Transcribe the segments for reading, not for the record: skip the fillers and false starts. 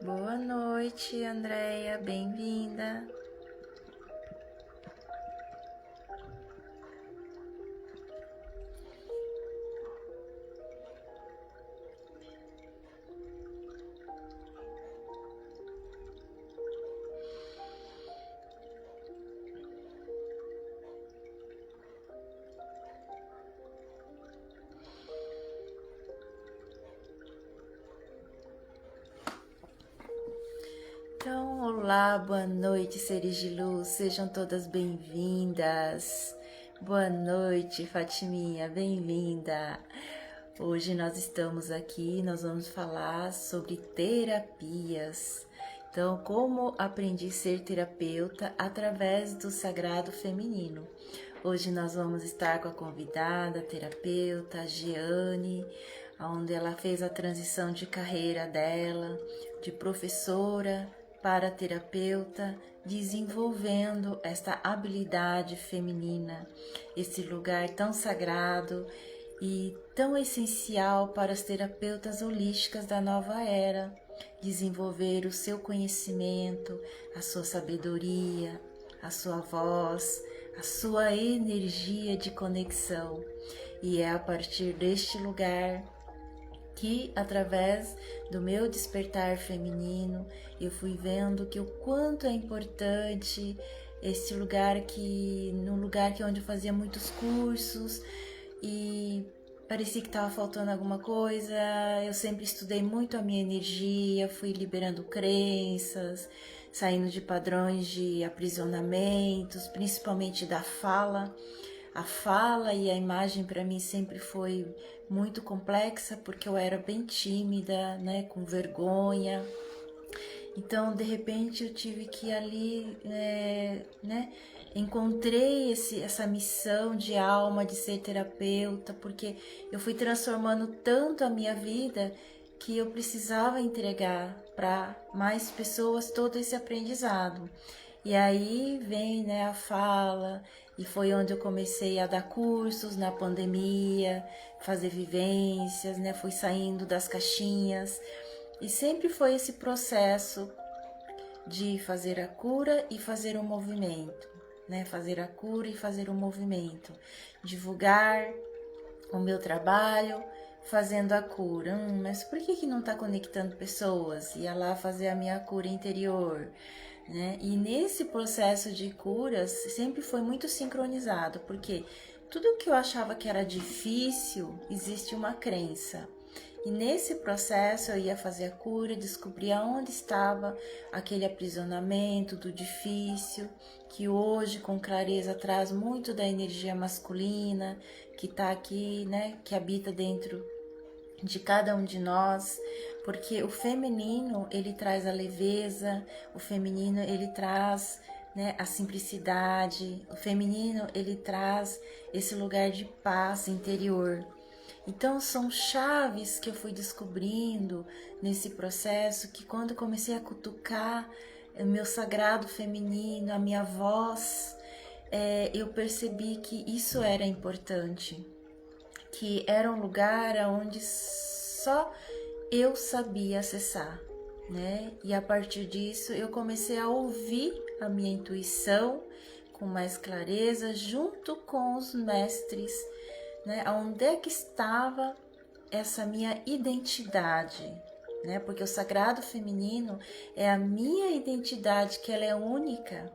Boa noite, Andréia, bem-vinda. Então, olá, boa noite, seres de luz, sejam todas bem-vindas. Boa noite, Fatiminha, bem-vinda. Hoje nós estamos aqui, nós vamos falar sobre terapias. Então, como aprendi a ser terapeuta através do sagrado feminino. Hoje nós vamos estar com a convidada, a terapeuta, a Giane, onde ela fez a transição de carreira dela, de professora para terapeuta, desenvolvendo esta habilidade feminina, esse lugar tão sagrado e tão essencial para as terapeutas holísticas da nova era, desenvolver o seu conhecimento, a sua sabedoria, a sua voz, a sua energia de conexão. E é a partir deste lugar que, através do meu despertar feminino, eu fui vendo que o quanto é importante esse lugar no lugar que onde eu fazia muitos cursos e parecia que estava faltando alguma coisa. Eu sempre estudei muito a minha energia, fui liberando crenças, saindo de padrões de aprisionamentos, principalmente da fala. A fala e a imagem para mim sempre foi muito complexa, porque eu era bem tímida, né, com vergonha. Então, de repente, eu tive que ali, né, encontrei essa missão de alma de ser terapeuta, porque eu fui transformando tanto a minha vida que eu precisava entregar para mais pessoas todo esse aprendizado. E aí vem, né, a fala, e foi onde eu comecei a dar cursos na pandemia, fazer vivências, né, fui saindo das caixinhas. E sempre foi esse processo de fazer a cura e fazer o movimento, né? Fazer a cura e fazer o movimento. Divulgar o meu trabalho fazendo a cura. Mas por que não está conectando pessoas? Ia lá fazer a minha cura interior, né? E nesse processo de curas sempre foi muito sincronizado, porque tudo que eu achava que era difícil, existe uma crença. E nesse processo eu ia fazer a cura, descobrir aonde estava aquele aprisionamento do difícil, que hoje com clareza traz muito da energia masculina, que está aqui, né, que habita dentro de cada um de nós, porque o feminino ele traz a leveza, o feminino ele traz, né, a simplicidade, o feminino ele traz esse lugar de paz interior. Então são chaves que eu fui descobrindo nesse processo, que quando comecei a cutucar o meu sagrado feminino, a minha voz, eu percebi que isso era importante, que era um lugar onde só eu sabia acessar, né? E a partir disso eu comecei a ouvir a minha intuição com mais clareza, junto com os mestres, né? Onde é que estava essa minha identidade, né? Porque o sagrado feminino é a minha identidade, que ela é única,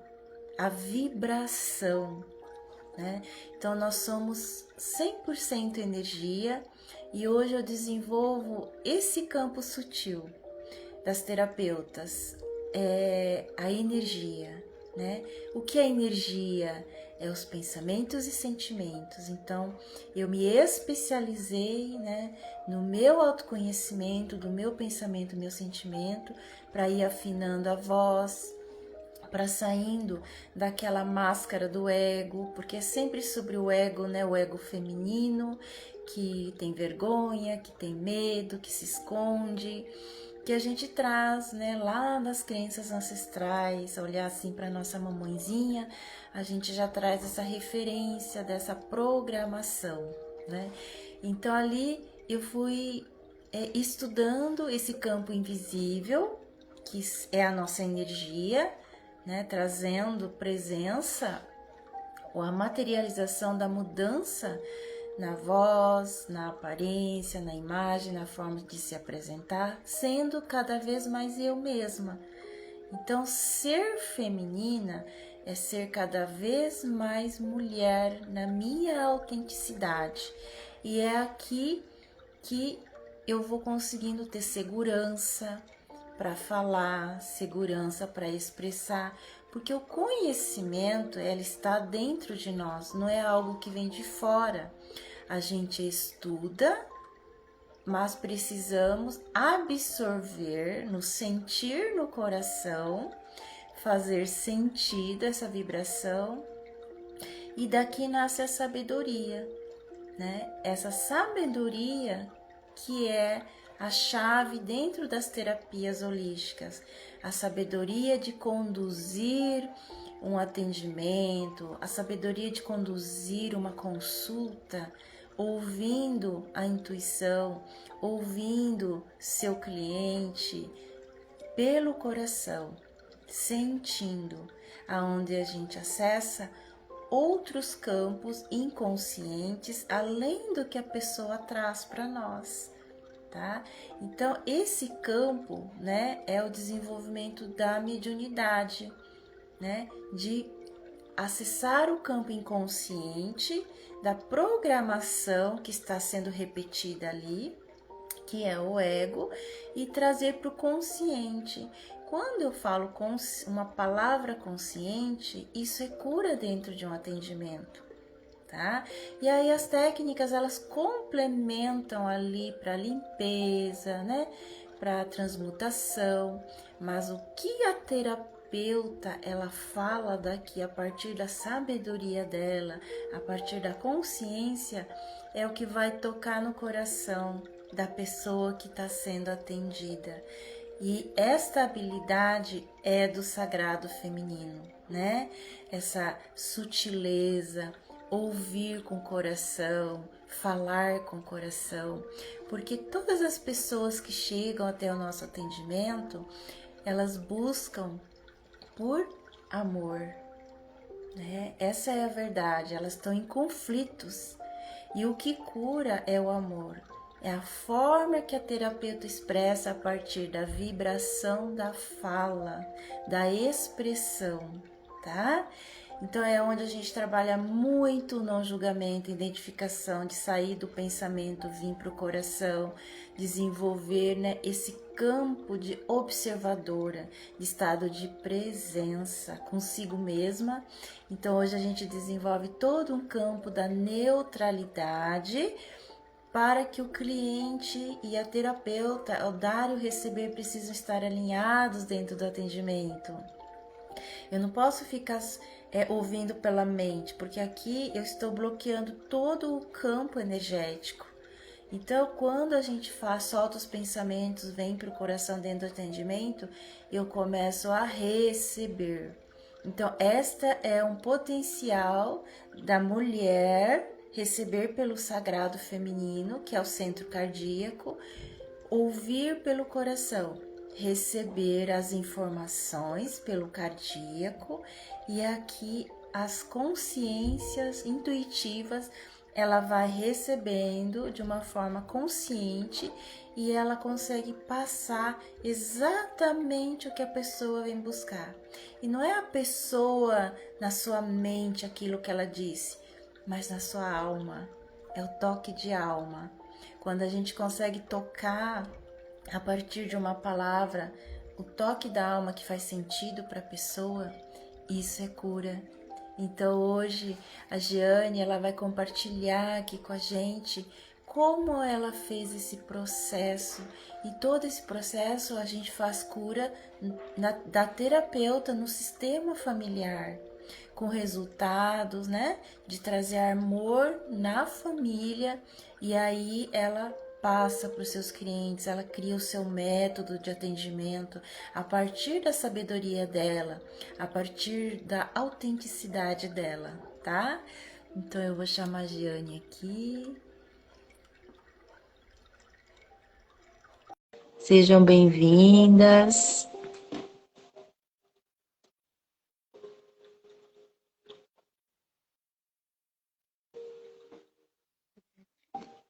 a vibração, né? Então nós somos 100% energia e hoje eu desenvolvo esse campo sutil das terapeutas, a energia, né? O que é energia? É os pensamentos e sentimentos. Então, eu me especializei, né, no meu autoconhecimento, do meu pensamento, meu sentimento, para ir afinando a voz, para saindo daquela máscara do ego, porque é sempre sobre o ego, né? O ego feminino, que tem vergonha, que tem medo, que se esconde, que a gente traz, né, lá das crenças ancestrais. Olhar assim para nossa mamãezinha, a gente já traz essa referência dessa programação, né? Então ali eu fui estudando esse campo invisível, que é a nossa energia, né, trazendo presença ou a materialização da mudança na voz, na aparência, na imagem, na forma de se apresentar, sendo cada vez mais eu mesma. Então, ser feminina é ser cada vez mais mulher na minha autenticidade. E é aqui que eu vou conseguindo ter segurança para falar, segurança para expressar, porque o conhecimento, ela está dentro de nós, não é algo que vem de fora. A gente estuda, mas precisamos absorver, nos sentir no coração, fazer sentido essa vibração, e daqui nasce a sabedoria, né? Essa sabedoria que é a chave dentro das terapias holísticas, a sabedoria de conduzir um atendimento, a sabedoria de conduzir uma consulta, ouvindo a intuição, ouvindo seu cliente pelo coração, sentindo, aonde a gente acessa outros campos inconscientes além do que a pessoa traz para nós, tá? Então esse campo, né, é o desenvolvimento da mediunidade, né, de acessar o campo inconsciente da programação que está sendo repetida ali, que é o ego, e trazer para o consciente. Quando eu falo com uma palavra consciente, isso é cura dentro de um atendimento, tá? E aí as técnicas, elas complementam ali para limpeza, né? Para transmutação, mas o que a terapeuta ela fala daqui a partir da sabedoria dela, a partir da consciência, é o que vai tocar no coração da pessoa que está sendo atendida. E esta habilidade é do sagrado feminino, né? Essa sutileza, ouvir com o coração, falar com o coração, porque todas as pessoas que chegam até o nosso atendimento, elas buscam por amor, né? Essa é a verdade, elas estão em conflitos e o que cura é o amor. É a forma que a terapeuta expressa a partir da vibração da fala, da expressão, tá? Então é onde a gente trabalha muito o não julgamento, identificação, de sair do pensamento, vir para o coração, desenvolver, né, esse campo de observadora, de estado de presença consigo mesma. Então hoje a gente desenvolve todo um campo da neutralidade, para que o cliente e a terapeuta, ao dar e o receber, precisam estar alinhados dentro do atendimento. Eu não posso ficar ouvindo pela mente, porque aqui eu estou bloqueando todo o campo energético. Então, quando a gente solta os pensamentos, vem para o coração dentro do atendimento, eu começo a receber. Então, esta é um potencial da mulher receber pelo sagrado feminino, que é o centro cardíaco, ouvir pelo coração, receber as informações pelo cardíaco, e aqui as consciências intuitivas ela vai recebendo de uma forma consciente e ela consegue passar exatamente o que a pessoa vem buscar. E não é a pessoa na sua mente aquilo que ela disse, mas na sua alma, é o toque de alma. Quando a gente consegue tocar a partir de uma palavra, o toque da alma que faz sentido para a pessoa, isso é cura. Então hoje a Giane, ela vai compartilhar aqui com a gente como ela fez esse processo, e todo esse processo a gente faz cura da terapeuta no sistema familiar, com resultados, né, de trazer amor na família, e aí ela passa para os seus clientes, ela cria o seu método de atendimento a partir da sabedoria dela, a partir da autenticidade dela, tá? Então eu vou chamar a Giane aqui. Sejam bem-vindas.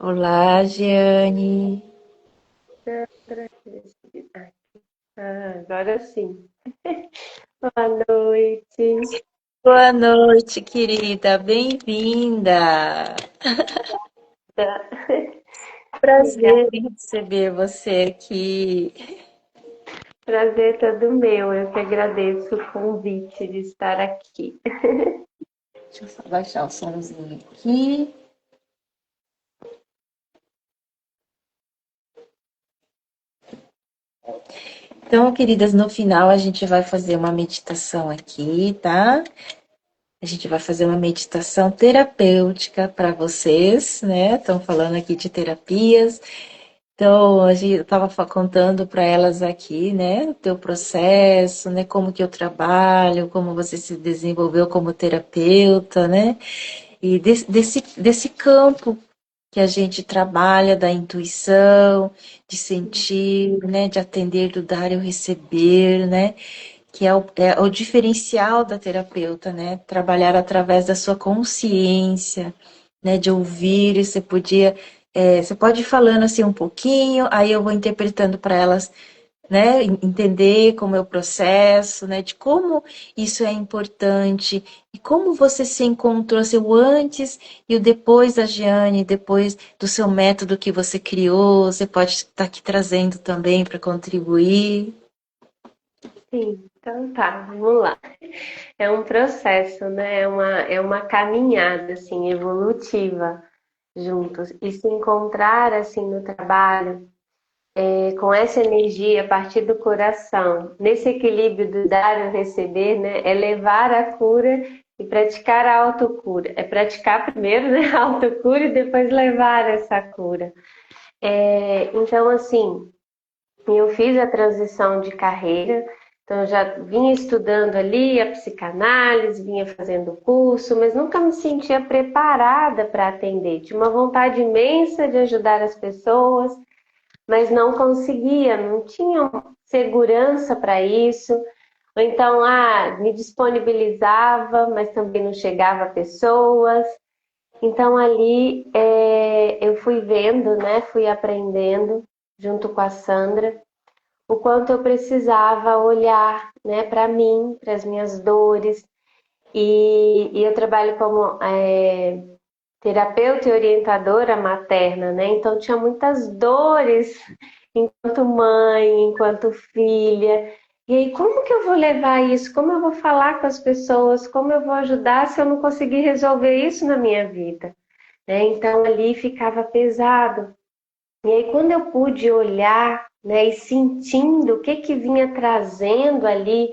Olá, Giane. Agora sim. Boa noite. Boa noite, querida. Bem-vinda. Tá. Obrigada. Prazer em receber você aqui. Prazer todo meu. Eu que agradeço o convite de estar aqui. Deixa eu só baixar o somzinho aqui. Então, queridas, no final a gente vai fazer uma meditação aqui, tá? A gente vai fazer uma meditação terapêutica para vocês, né? Estão falando aqui de terapias. Então, a gente estava contando para elas aqui, né, o teu processo, né, como que eu trabalho, como você se desenvolveu como terapeuta, né, e desse campo que a gente trabalha da intuição, de sentir, né, de atender, do dar e o receber, né, que é o diferencial da terapeuta, né, trabalhar através da sua consciência, né, de ouvir, e você pode ir falando assim um pouquinho, aí eu vou interpretando para elas, né, entender como é o processo, né, de como isso é importante e como você se encontrou, assim, o antes e o depois da Giane, depois do seu método que você criou, você pode estar aqui trazendo também para contribuir. Sim, então tá, vamos lá. É um processo, né? É uma caminhada assim evolutiva juntos e se encontrar assim no trabalho com essa energia a partir do coração, nesse equilíbrio do dar e o receber, né? É levar a cura e praticar a autocura. É praticar primeiro, né, a autocura e depois levar essa cura. Então, assim, eu fiz a transição de carreira, então eu já vinha estudando ali a psicanálise, vinha fazendo curso, mas nunca me sentia preparada para atender. Tinha uma vontade imensa de ajudar as pessoas, mas não conseguia, não tinha segurança para isso. Ou então, me disponibilizava, mas também não chegava a pessoas. Então ali eu fui vendo, né, fui aprendendo junto com a Sandra o quanto eu precisava olhar, né, para mim, para as minhas dores. E eu trabalho como terapeuta e orientadora materna, né? Então tinha muitas dores enquanto mãe, enquanto filha. E aí, como que eu vou levar isso? Como eu vou falar com as pessoas? Como eu vou ajudar se eu não conseguir resolver isso na minha vida? Né? Então ali ficava pesado. E aí, quando eu pude olhar, né, e sentindo o que que vinha trazendo ali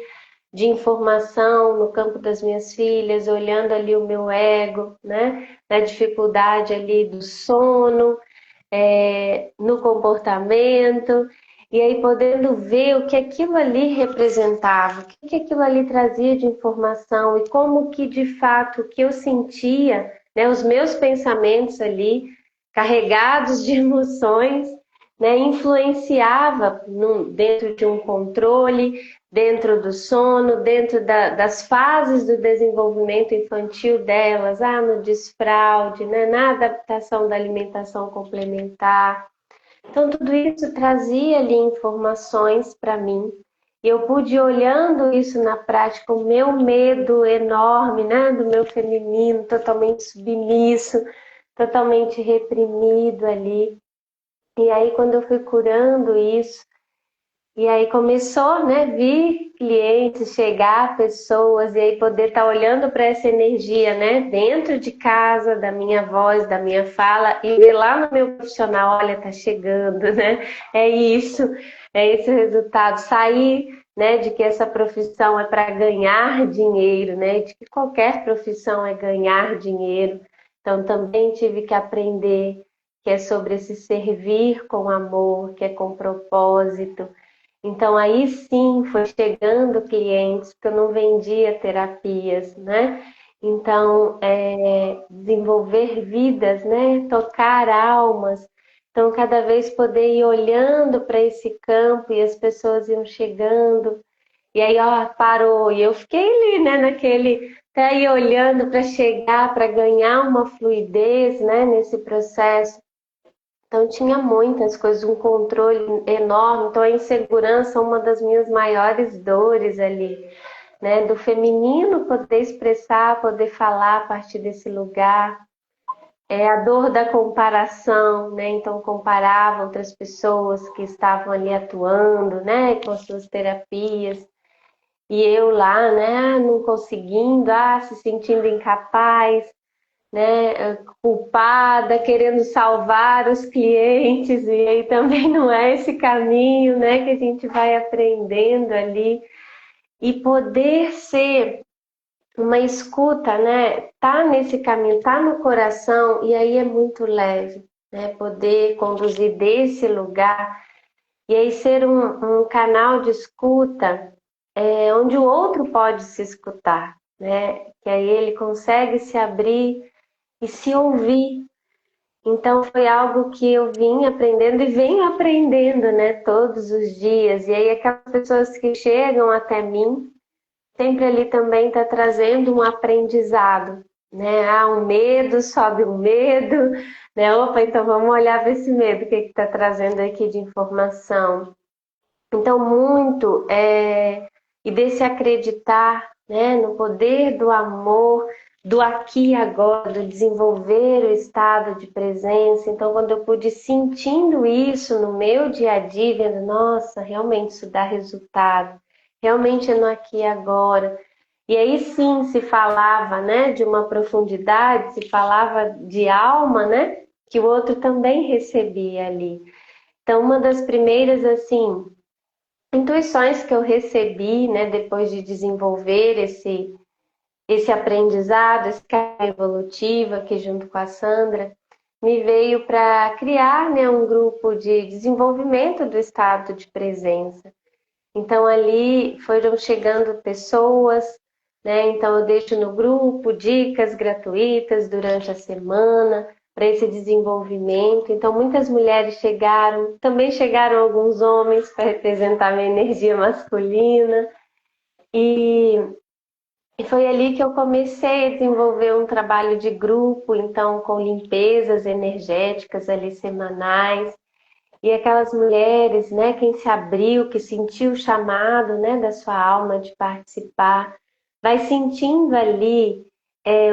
de informação no campo das minhas filhas, olhando ali o meu ego, né, na dificuldade ali do sono, no comportamento, e aí podendo ver o que aquilo ali representava, o que que aquilo ali trazia de informação e como que de fato o que eu sentia, né, os meus pensamentos ali carregados de emoções, né, influenciava dentro de um controle, dentro do sono, dentro das fases do desenvolvimento infantil delas, no desfraude, né, na adaptação da alimentação complementar. Então, tudo isso trazia ali informações para mim. E eu pude ir olhando isso na prática, o meu medo enorme, né, do meu feminino totalmente submisso, totalmente reprimido ali. E aí, quando eu fui curando isso, e aí começou, né, vir clientes, chegar pessoas, e aí poder estar olhando para essa energia, né, dentro de casa, da minha voz, da minha fala, e ver lá no meu profissional, olha, tá chegando, né? É isso, é esse o resultado. Sair, né, de que essa profissão é para ganhar dinheiro, né? De que qualquer profissão é ganhar dinheiro. Então também tive que aprender que é sobre esse servir com amor, que é com propósito. Então aí sim foi chegando clientes, porque eu não vendia terapias, né? Então, desenvolver vidas, né? Tocar almas. Então, cada vez poder ir olhando para esse campo e as pessoas iam chegando. E aí, ó, parou. E eu fiquei ali, né? Até aí olhando para chegar, para ganhar uma fluidez, né? Nesse processo. Então tinha muitas coisas, um controle enorme. Então a insegurança é uma das minhas maiores dores ali, né? Do feminino poder expressar, poder falar a partir desse lugar. É a dor da comparação, né? Então comparava outras pessoas que estavam ali atuando, né? Com as suas terapias. E eu lá, né? Não conseguindo, se sentindo incapaz, né, culpada, querendo salvar os clientes, e aí também não é esse caminho, né, que a gente vai aprendendo ali, e poder ser uma escuta, né, tá nesse caminho, tá no coração, e aí é muito leve, né, poder conduzir desse lugar, e aí ser um canal de escuta, onde o outro pode se escutar, né, que aí ele consegue se abrir e se ouvir. Então foi algo que eu vim aprendendo e venho aprendendo, né, todos os dias. E aí aquelas pessoas que chegam até mim, sempre ali também está trazendo um aprendizado, né? Um medo, sobe um medo, né? Opa, então vamos olhar para esse medo, o que está trazendo aqui de informação. Então muito e desse acreditar, né, no poder do amor, do aqui e agora, do desenvolver o estado de presença. Então, quando eu pude sentindo isso no meu dia a dia, vendo, nossa, realmente isso dá resultado, realmente é no aqui e agora. E aí sim se falava, né, de uma profundidade, se falava de alma, né, que o outro também recebia ali. Então, uma das primeiras, assim, intuições que eu recebi, né, depois de desenvolver esse aprendizado, esse caminho evolutivo aqui junto com a Sandra, me veio para criar, né, um grupo de desenvolvimento do estado de presença. Então ali foram chegando pessoas, né? Então eu deixo no grupo dicas gratuitas durante a semana para esse desenvolvimento. Então muitas mulheres chegaram, também chegaram alguns homens para representar a minha energia masculina. E foi ali que eu comecei a desenvolver um trabalho de grupo, então com limpezas energéticas ali semanais. E aquelas mulheres, né, quem se abriu, que sentiu o chamado, né, da sua alma de participar, vai sentindo ali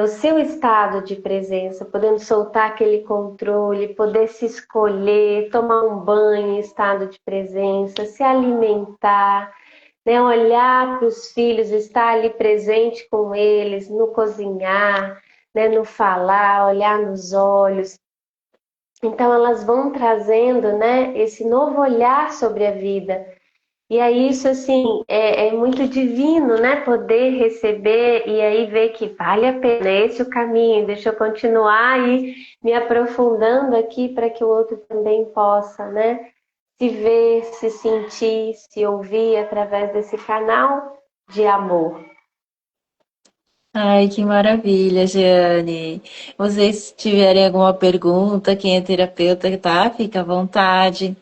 o seu estado de presença, podendo soltar aquele controle, poder se escolher, tomar um banho em estado de presença, se alimentar, né, olhar para os filhos, estar ali presente com eles, no cozinhar, né, no falar, olhar nos olhos. Então elas vão trazendo, né, esse novo olhar sobre a vida. E aí isso assim é muito divino, né? Poder receber e aí ver que vale a pena, esse é o caminho. Deixa eu continuar aí me aprofundando aqui para que o outro também possa, né? Se ver, se sentir, se ouvir através desse canal de amor. Ai, que maravilha, Jeane. Vocês tiverem alguma pergunta, quem é terapeuta, tá? Fica à vontade.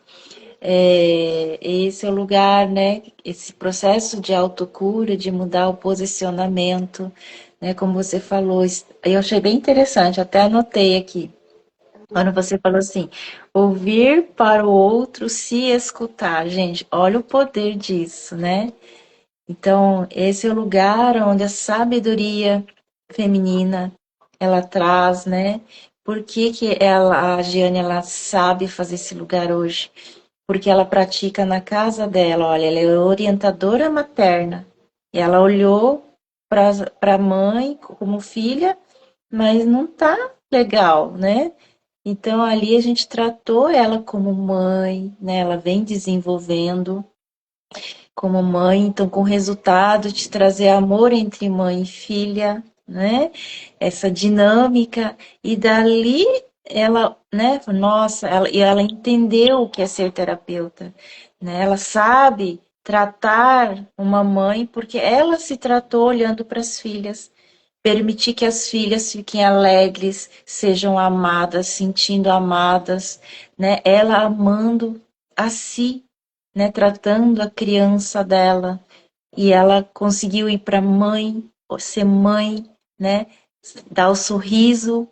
Esse é o lugar, né? Esse processo de autocura, de mudar o posicionamento, né? Como você falou, eu achei bem interessante, até anotei aqui. Quando você falou assim, ouvir para o outro se escutar. Gente, olha o poder disso, né? Então, esse é o lugar onde a sabedoria feminina ela traz, né? Por que que a Giane, ela sabe fazer esse lugar hoje? Porque ela pratica na casa dela, olha, ela é orientadora materna. Ela olhou para a mãe como filha, mas não tá legal, né? Então ali a gente tratou ela como mãe, né? Ela vem desenvolvendo como mãe, então com o resultado de trazer amor entre mãe e filha, né? Essa dinâmica e dali ela, né? Nossa, ela entendeu o que é ser terapeuta, né? Ela sabe tratar uma mãe porque ela se tratou olhando para as filhas. Permitir que as filhas fiquem alegres, sejam amadas, sentindo amadas, né? Ela amando a si, né, tratando a criança dela, e ela conseguiu ir para mãe, ser mãe, né, dar o sorriso,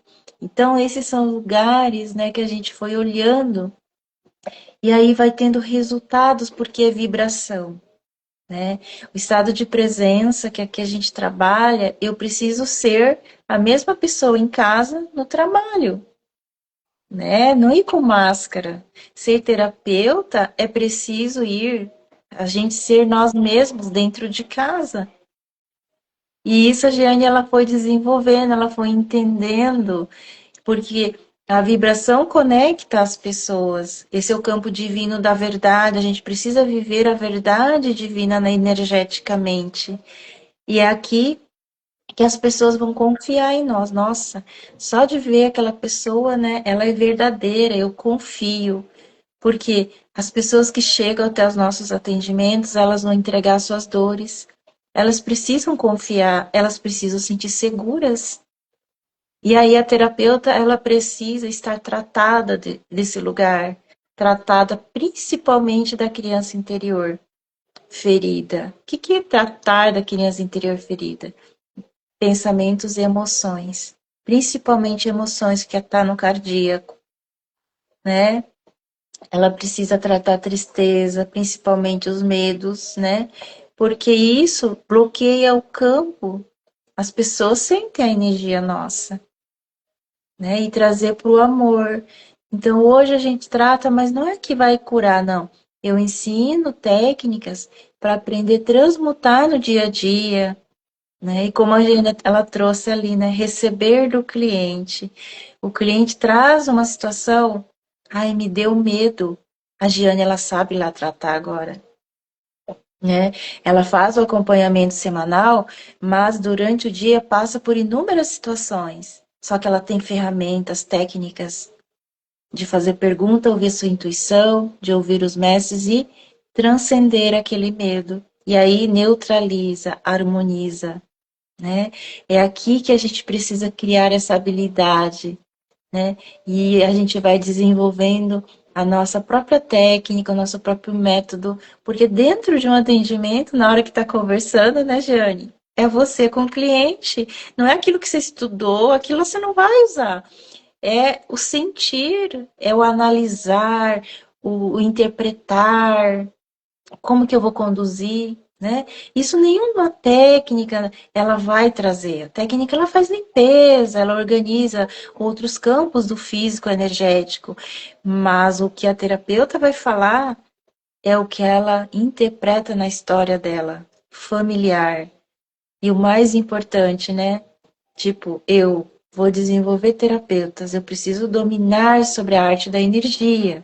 Então, esses são lugares, né, que a gente foi olhando e aí vai tendo resultados porque é vibração, né? O estado de presença que aqui a gente trabalha, eu preciso ser a mesma pessoa em casa, no trabalho, né? Não ir com máscara. Ser terapeuta é preciso ir, a gente ser nós mesmos dentro de casa. E isso a Jeane, ela foi desenvolvendo, ela foi entendendo, porque a vibração conecta as pessoas. Esse é o campo divino da verdade. A gente precisa viver a verdade divina energeticamente. E é aqui que as pessoas vão confiar em nós. Nossa, só de ver aquela pessoa, né? Ela é verdadeira, eu confio. Porque as pessoas que chegam até os nossos atendimentos, elas vão entregar suas dores. Elas precisam confiar, elas precisam sentir seguras. E aí a terapeuta, ela precisa estar tratada desse lugar, tratada principalmente da criança interior ferida. O que é tratar da criança interior ferida? Pensamentos e emoções, principalmente emoções que estão no cardíaco, né? Ela precisa tratar a tristeza, principalmente os medos, né? Porque isso bloqueia o campo. As pessoas sentem a energia nossa, né? E trazer para o amor. Então, hoje a gente trata, mas não é que vai curar, não. Eu ensino técnicas para aprender a transmutar no dia a dia, né? E como a Gina, ela trouxe ali, né? Receber do cliente. O cliente traz uma situação, ai, me deu medo. A Giane, ela sabe lá tratar agora, né? Ela faz o acompanhamento semanal, mas durante o dia passa por inúmeras situações. Só que ela tem ferramentas, técnicas de fazer pergunta, ouvir sua intuição, de ouvir os mestres e transcender aquele medo. E aí neutraliza, harmoniza, né? É aqui que a gente precisa criar essa habilidade, né? E a gente vai desenvolvendo a nossa própria técnica, o nosso próprio método, porque dentro de um atendimento, na hora que está conversando, né, Jane? É você com o cliente, não é aquilo que você estudou, aquilo você não vai usar. É o sentir, é o analisar, o interpretar, como que eu vou conduzir, né? Isso nenhuma técnica ela vai trazer. A técnica ela faz limpeza, ela organiza outros campos do físico energético, mas o que a terapeuta vai falar é o que ela interpreta na história dela, familiar. E o mais importante, né? Tipo, eu vou desenvolver terapeutas, eu preciso dominar sobre a arte da energia.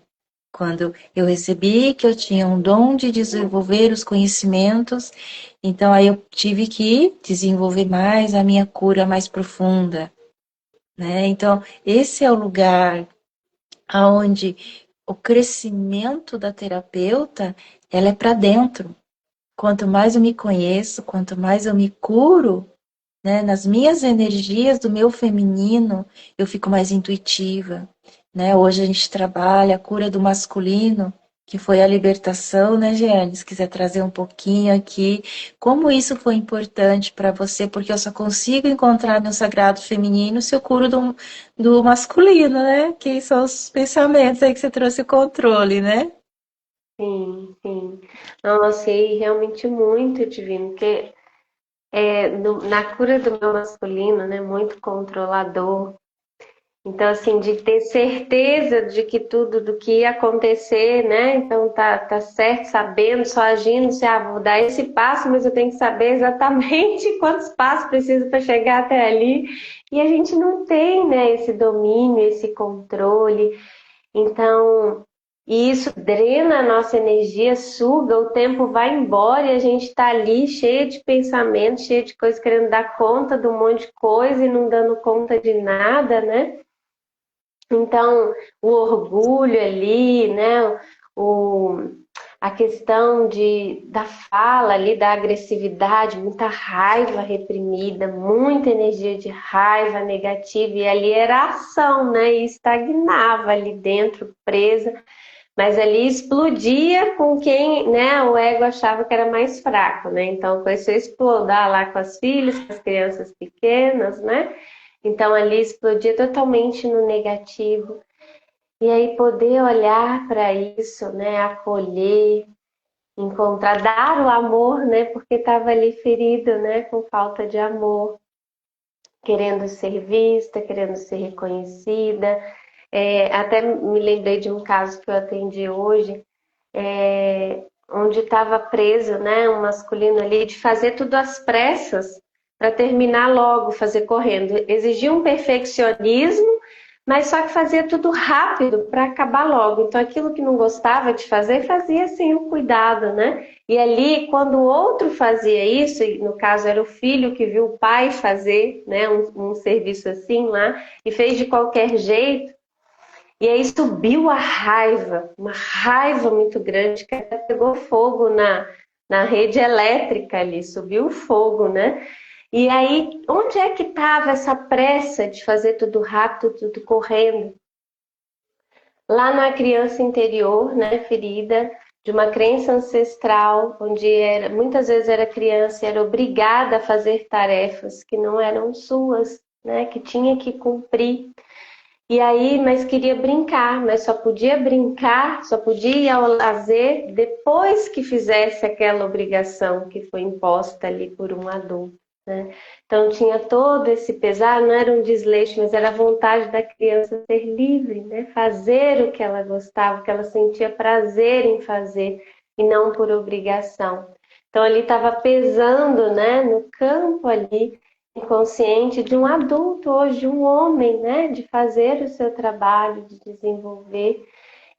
Quando eu recebi que eu tinha um dom de desenvolver os conhecimentos, então aí eu tive que desenvolver mais a minha cura mais profunda, né? Então, esse é o lugar aonde o crescimento da terapeuta, ela é para dentro. Quanto mais eu me conheço, quanto mais eu me curo, né? Nas minhas energias do meu feminino, eu fico mais intuitiva, né? Hoje a gente trabalha a cura do masculino, que foi a libertação, né, Jeane? Se quiser trazer um pouquinho aqui, como isso foi importante para você, porque eu só consigo encontrar meu sagrado feminino se eu curo do masculino, né? Que são os pensamentos aí que você trouxe o controle, né? Sim, sim. Nossa, e realmente muito divino, porque na cura do meu masculino, né, muito controlador. Então, assim, de ter certeza de que tudo do que ia acontecer, né? Então tá certo, sabendo, só agindo, se vou dar esse passo, mas eu tenho que saber exatamente quantos passos preciso para chegar até ali. E a gente não tem, né, esse domínio, esse controle. Então, isso drena a nossa energia, suga, o tempo vai embora e a gente está ali cheia de pensamentos, cheia de coisas, querendo dar conta de um monte de coisa e não dando conta de nada, né? Então, o orgulho ali, né? O, a questão da fala ali, da agressividade, muita raiva reprimida, muita energia de raiva negativa, e ali era ação, né? E estagnava ali dentro, presa, mas ali explodia com quem, né? O ego achava que era mais fraco, né? Então começou a explodir lá com as filhas, com as crianças pequenas, né? Então ali explodia totalmente no negativo. E aí poder olhar para isso, né, acolher, encontrar, dar o amor, né, porque estava ali ferido, né, com falta de amor, querendo ser vista, querendo ser reconhecida. Até me lembrei de um caso que eu atendi hoje, onde estava preso, né, um masculino ali, de fazer tudo às pressas para terminar logo, fazer correndo. Exigia um perfeccionismo, mas só que fazia tudo rápido para acabar logo. Então aquilo que não gostava de fazer, fazia sem o cuidado, né? E ali, quando o outro fazia isso, e no caso era o filho que viu o pai fazer, né, um serviço assim lá, e fez de qualquer jeito, e aí subiu a raiva, uma raiva muito grande, que até pegou fogo na rede elétrica ali, subiu o fogo, né? E aí, onde é que estava essa pressa de fazer tudo rápido, tudo correndo? Lá na criança interior, né, ferida, de uma crença ancestral, onde muitas vezes era criança e era obrigada a fazer tarefas que não eram suas, né, que tinha que cumprir. E aí, mas queria brincar, mas só podia brincar, só podia ir ao lazer depois que fizesse aquela obrigação que foi imposta ali por um adulto, né? Então tinha todo esse pesar, não era um desleixo, mas era a vontade da criança ser livre, né? Fazer o que ela gostava, o que ela sentia prazer em fazer e não por obrigação. Então ali estava pesando, né, no campo ali inconsciente de um adulto hoje, de um homem, né, de fazer o seu trabalho, de desenvolver.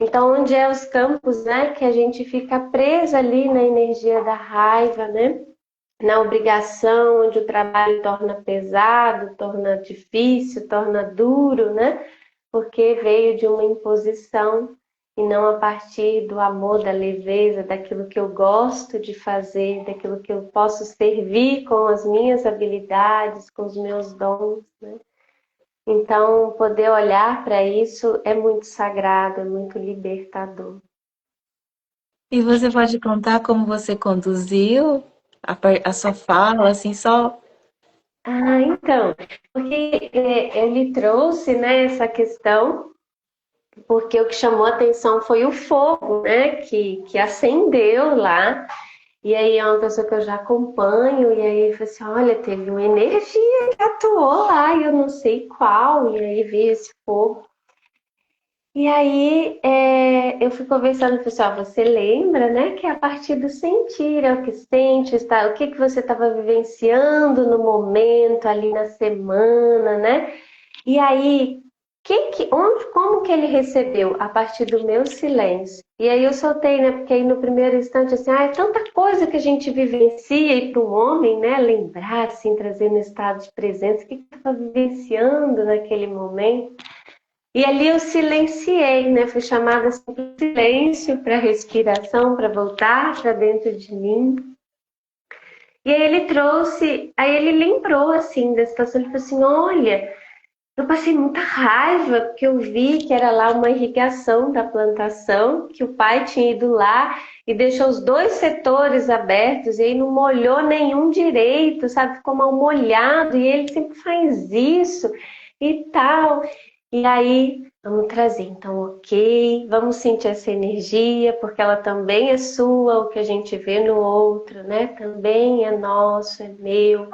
Então, onde é os campos, né, que a gente fica preso ali na energia da raiva, né, na obrigação, onde o trabalho torna pesado, torna difícil, torna duro, né, porque veio de uma imposição e não a partir do amor, da leveza, daquilo que eu gosto de fazer, daquilo que eu posso servir com as minhas habilidades, com os meus dons, né? Então, poder olhar para isso é muito sagrado, é muito libertador. E você pode contar como você conduziu a sua fala, assim, só. Então, porque ele trouxe, né, essa questão, porque o que chamou a atenção foi o fogo, né, que acendeu lá. E aí é uma pessoa que eu já acompanho, e aí eu falei assim, olha, teve uma energia que atuou lá, e eu não sei qual, e aí veio esse fogo. E aí eu fui conversando com o pessoal, você lembra, né, que é a partir do sentir, é o que sente, está, o que que você estava vivenciando no momento, ali na semana, né? E aí, como que ele recebeu? A partir do meu silêncio. E aí eu soltei, né? Porque aí no primeiro instante, assim, é tanta coisa que a gente vivencia e para o homem, né? Lembrar, assim, trazer no estado de presença, o que eu estava vivenciando naquele momento. E ali eu silenciei, né? Fui chamada assim, para o silêncio, para respiração, para voltar para dentro de mim. E aí ele lembrou, assim, da situação, ele falou assim, olha, eu passei muita raiva, porque eu vi que era lá uma irrigação da plantação, que o pai tinha ido lá e deixou os dois setores abertos, e aí não molhou nenhum direito, sabe? Ficou mal molhado, e ele sempre faz isso e tal. E aí, vamos trazer, então, ok, vamos sentir essa energia, porque ela também é sua, o que a gente vê no outro, né? Também é nosso, é meu.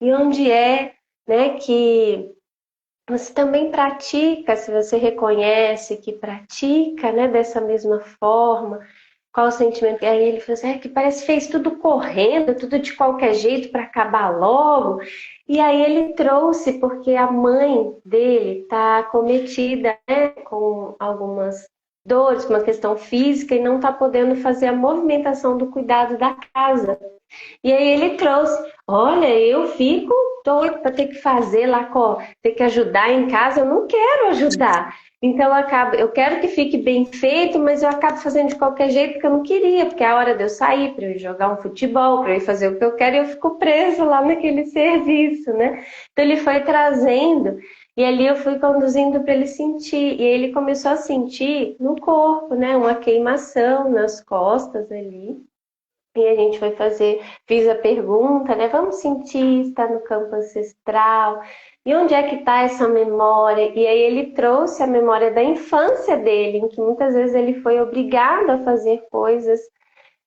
E onde é, né, que você também pratica, se você reconhece que pratica, né, dessa mesma forma, qual o sentimento? Aí ele falou assim, que parece que fez tudo correndo, tudo de qualquer jeito para acabar logo. E aí ele trouxe, porque a mãe dele está acometida, né, com algumas dores, com uma questão física, e não está podendo fazer a movimentação do cuidado da casa. E aí ele trouxe, olha, eu fico doido para ter que fazer lá, ter que ajudar em casa, eu não quero ajudar. Então eu quero que fique bem feito, mas eu acabo fazendo de qualquer jeito porque eu não queria, porque é a hora de eu sair para eu ir jogar um futebol, para eu ir fazer o que eu quero, e eu fico preso lá naquele serviço, né? Então ele foi trazendo e ali eu fui conduzindo para ele sentir, e ele começou a sentir no corpo, né, uma queimação nas costas ali. E a gente foi fiz a pergunta, né? Vamos sentir, está no campo ancestral. E onde é que está essa memória? E aí ele trouxe a memória da infância dele, em que muitas vezes ele foi obrigado a fazer coisas,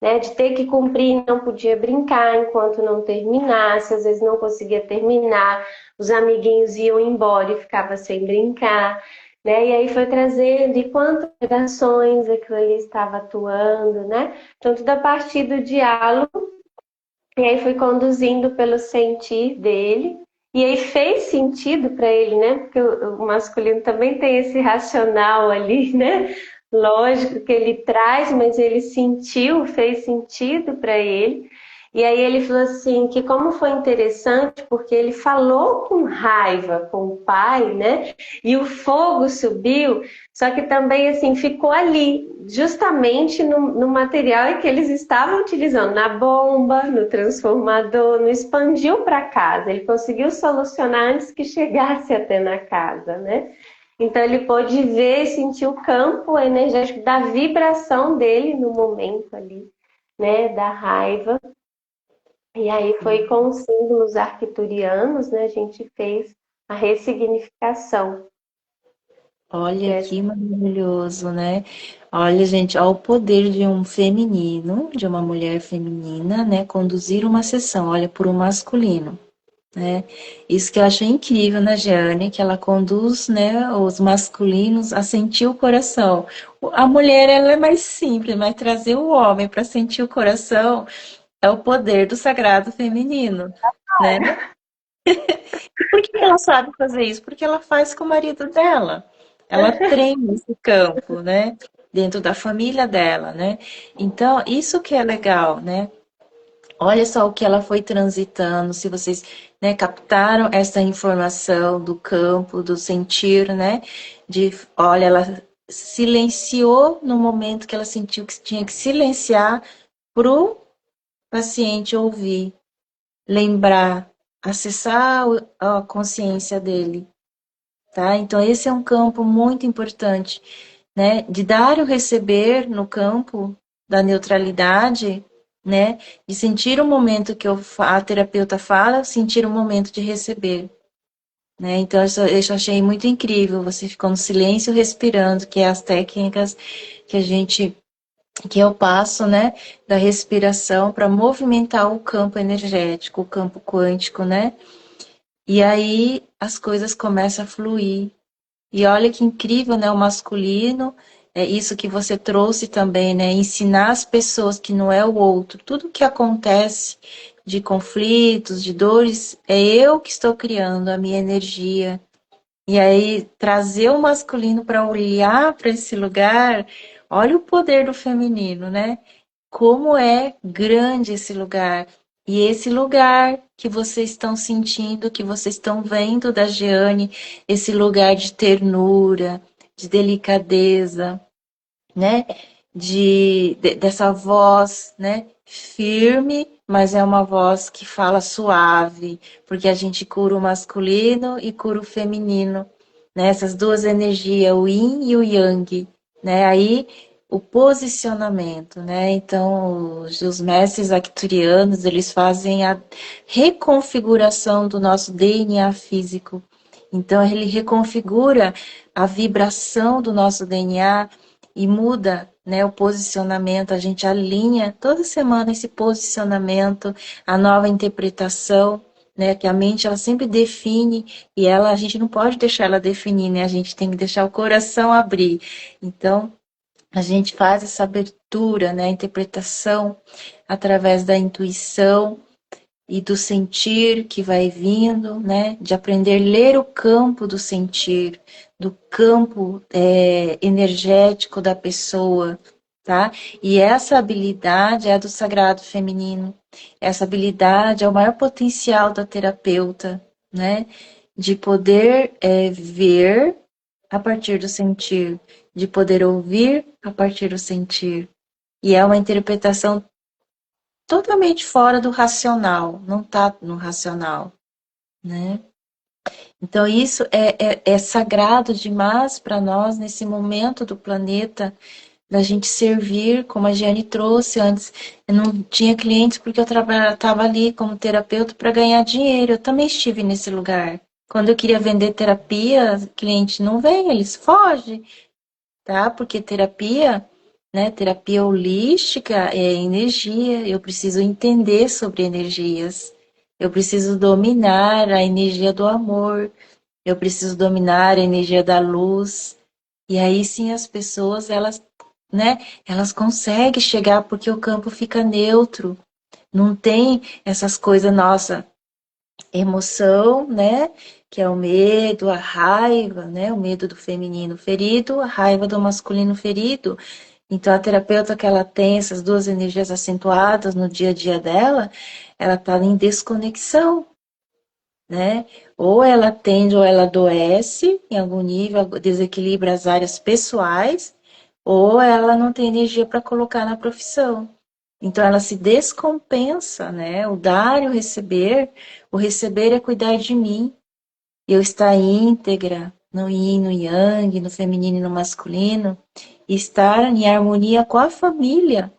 né? De ter que cumprir, não podia brincar enquanto não terminasse, às vezes não conseguia terminar, os amiguinhos iam embora e ficava sem brincar. Né? E aí foi trazendo, e quantas gerações aquilo ali estava atuando, né? Então, tudo a partir do diálogo, e aí fui conduzindo pelo sentir dele, e aí fez sentido para ele, né? Porque o masculino também tem esse racional ali, né? Lógico que ele traz, mas ele sentiu, fez sentido para ele. E aí ele falou assim, que como foi interessante, porque ele falou com raiva com o pai, né? E o fogo subiu, só que também assim ficou ali, justamente no material em que eles estavam utilizando, na bomba, no transformador, não expandiu para casa. Ele conseguiu solucionar antes que chegasse até na casa, né? Então ele pôde ver e sentir o campo energético da vibração dele no momento ali, né? Da raiva. E aí foi com os símbolos arcturianos, né? A gente fez a ressignificação Olha dessa. que maravilhoso, né? Olha, gente, ó, o poder de um feminino, de uma mulher feminina, né? Conduzir uma sessão, olha, por um masculino, né? Isso que eu acho incrível na Jeane, que ela conduz, né, os masculinos a sentir o coração. A mulher, ela é mais simples, mas trazer o homem para sentir o coração é o poder do sagrado feminino, né? E por que ela sabe fazer isso? Porque ela faz com o marido dela. Ela treina esse campo, né? Dentro da família dela, né? Então, isso que é legal, né? Olha só o que ela foi transitando, se vocês, né, captaram essa informação do campo, do sentir, né? Olha, ela silenciou no momento que ela sentiu que tinha que silenciar para o paciente ouvir, lembrar, acessar a consciência dele, tá? Então, esse é um campo muito importante, né? De dar e receber no campo da neutralidade, né? De sentir o momento que a terapeuta fala, sentir o momento de receber, né? Então, eu achei muito incrível. Você ficou no silêncio respirando, que é as técnicas que a gente que eu passo, né, da respiração para movimentar o campo energético, o campo quântico, né? E aí as coisas começam a fluir. E olha que incrível, né? O masculino, é isso que você trouxe também, né? Ensinar as pessoas que não é o outro. Tudo que acontece de conflitos, de dores, é eu que estou criando a minha energia. E aí trazer o masculino para olhar para esse lugar, olha o poder do feminino, né? Como é grande esse lugar. E esse lugar que vocês estão sentindo, que vocês estão vendo da Jeane, esse lugar de ternura, de delicadeza, né? Dessa voz, né? Firme, mas é uma voz que fala suave, porque a gente cura o masculino e cura o feminino, né? Essas duas energias, o yin e o yang, né? Aí o posicionamento, né? Então, os mestres arcturianos, eles fazem a reconfiguração do nosso DNA físico. Então, ele reconfigura a vibração do nosso DNA e muda, né, o posicionamento, a gente alinha toda semana esse posicionamento, a nova interpretação, né, que a mente ela sempre define e ela a gente não pode deixar ela definir, né, a gente tem que deixar o coração abrir. Então, a gente faz essa abertura, né, a interpretação através da intuição e do sentir que vai vindo, né? De aprender a ler o campo do sentir, do campo energético da pessoa, tá? E essa habilidade é a do sagrado feminino. Essa habilidade é o maior potencial da terapeuta, né? De poder ver a partir do sentir, de poder ouvir a partir do sentir. E é uma interpretação totalmente fora do racional, não está no racional, né? Então isso é sagrado demais para nós nesse momento do planeta, da gente servir, como a Giane trouxe antes. Eu não tinha clientes porque eu estava ali como terapeuta para ganhar dinheiro. Eu também estive nesse lugar. Quando eu queria vender terapia, cliente não vem, eles fogem, tá? Porque terapia, né? Terapia holística é energia. Eu preciso entender sobre energias. Eu preciso dominar a energia do amor. Eu preciso dominar a energia da luz. E aí sim as pessoas, elas, né, elas conseguem chegar porque o campo fica neutro. Não tem essas coisas, nossa, emoção, né, que é o medo, a raiva, né, o medo do feminino ferido, a raiva do masculino ferido. Então a terapeuta que ela tem essas duas energias acentuadas no dia a dia dela, ela está em desconexão, né? Ou ela tende ou ela adoece em algum nível, desequilibra as áreas pessoais, ou ela não tem energia para colocar na profissão. Então ela se descompensa, né? O receber é cuidar de mim, eu estar íntegra, no yin, no yang, no feminino e no masculino, e estar em harmonia com a família,